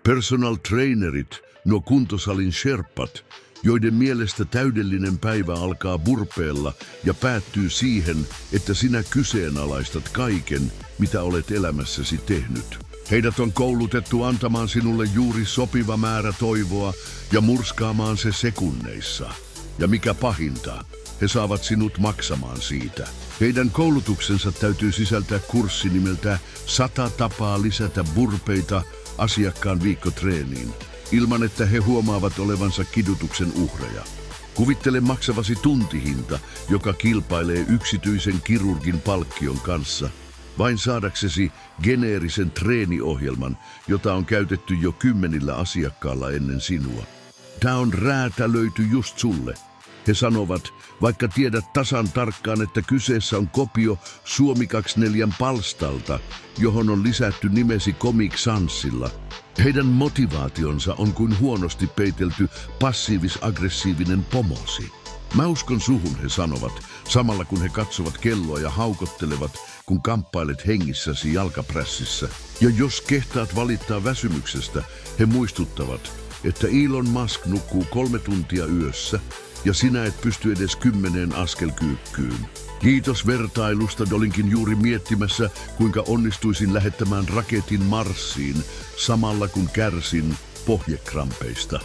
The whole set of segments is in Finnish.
Personal trainerit, nuo kuntosalin sherpat, joiden mielestä täydellinen päivä alkaa burpeella ja päättyy siihen, että sinä kyseenalaistat kaiken, mitä olet elämässäsi tehnyt. Heidät on koulutettu antamaan sinulle juuri sopiva määrä toivoa ja murskaamaan se sekunneissa. Ja mikä pahinta, he saavat sinut maksamaan siitä. Heidän koulutuksensa täytyy sisältää kurssi nimeltä 100 tapaa lisätä burpeita asiakkaan viikkotreeniin, ilman että he huomaavat olevansa kidutuksen uhreja. Kuvittele maksavasi tuntihinta, joka kilpailee yksityisen kirurgin palkkion kanssa, vain saadaksesi geneerisen treeniohjelman, jota on käytetty jo 10 asiakkaalla ennen sinua. Tää on räätälöity just sulle. He sanovat, vaikka tiedät tasan tarkkaan, että kyseessä on kopio Suomi 24 palstalta, johon on lisätty nimesi Comic Sansilla. Heidän motivaationsa on kuin huonosti peitelty passiivis-aggressiivinen pomosi. Mä uskon suhun, he sanovat, samalla kun he katsovat kelloa ja haukottelevat, kun kamppailet hengissäsi jalkaprässissä. Ja jos kehtaat valittaa väsymyksestä, he muistuttavat, että Elon Musk nukkuu 3 tuntia yössä, ja sinä et pysty edes 10 askelkyykkyyn. Kiitos vertailusta, olinkin juuri miettimässä, kuinka onnistuisin lähettämään raketin Marsiin, samalla kun kärsin pohjekrampeista.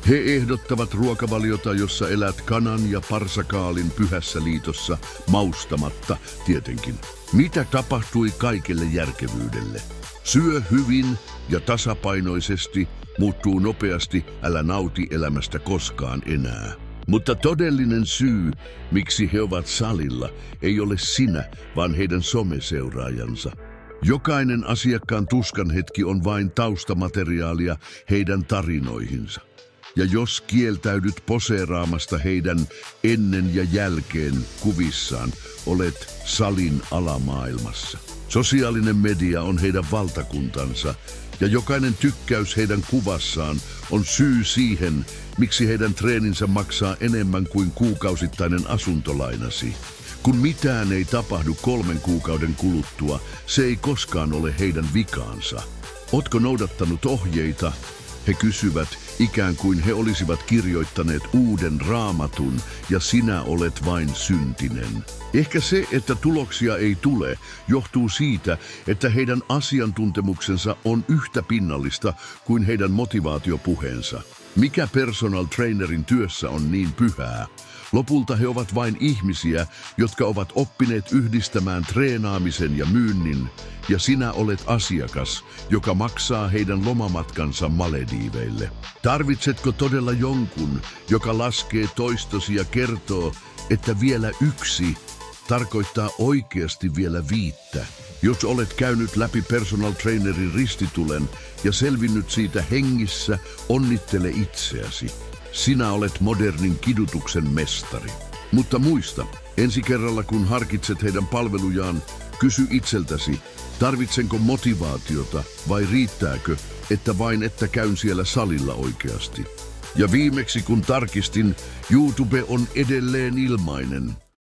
He ehdottavat ruokavaliota, jossa elät kanan ja parsakaalin pyhässä liitossa, maustamatta tietenkin. Mitä tapahtui kaikelle järkevyydelle? Syö hyvin ja tasapainoisesti, muuttuu nopeasti, älä nauti elämästä koskaan enää. Mutta todellinen syy, miksi he ovat salilla, ei ole sinä, vaan heidän someseuraajansa. Jokainen asiakkaan tuskan hetki on vain taustamateriaalia heidän tarinoihinsa. Ja jos kieltäydyt poseeraamasta heidän ennen ja jälkeen kuvissaan, olet salin alamaailmassa. Sosiaalinen media on heidän valtakuntansa, ja jokainen tykkäys heidän kuvassaan on syy siihen, miksi heidän treeninsä maksaa enemmän kuin kuukausittainen asuntolainasi. Kun mitään ei tapahdu 3 kuukauden kuluttua, se ei koskaan ole heidän vikaansa. Ootko noudattanut ohjeita? He kysyvät, ikään kuin he olisivat kirjoittaneet uuden raamatun ja sinä olet vain syntinen. Ehkä se, että tuloksia ei tule, johtuu siitä, että heidän asiantuntemuksensa on yhtä pinnallista kuin heidän motivaatiopuheensa. Mikä personal trainerin työssä on niin pyhää? Lopulta he ovat vain ihmisiä, jotka ovat oppineet yhdistämään treenaamisen ja myynnin, ja sinä olet asiakas, joka maksaa heidän lomamatkansa Malediiveille. Tarvitsetko todella jonkun, joka laskee toistosi ja kertoo, että vielä 1 tarkoittaa oikeasti vielä 5? Jos olet käynyt läpi personal trainerin ristitulen ja selvinnyt siitä hengissä, onnittele itseäsi. Sinä olet modernin kidutuksen mestari. Mutta muista, ensi kerralla kun harkitset heidän palvelujaan, kysy itseltäsi, tarvitsenko motivaatiota vai riittääkö, että käyn siellä salilla oikeasti. Ja viimeksi kun tarkistin, YouTube on edelleen ilmainen.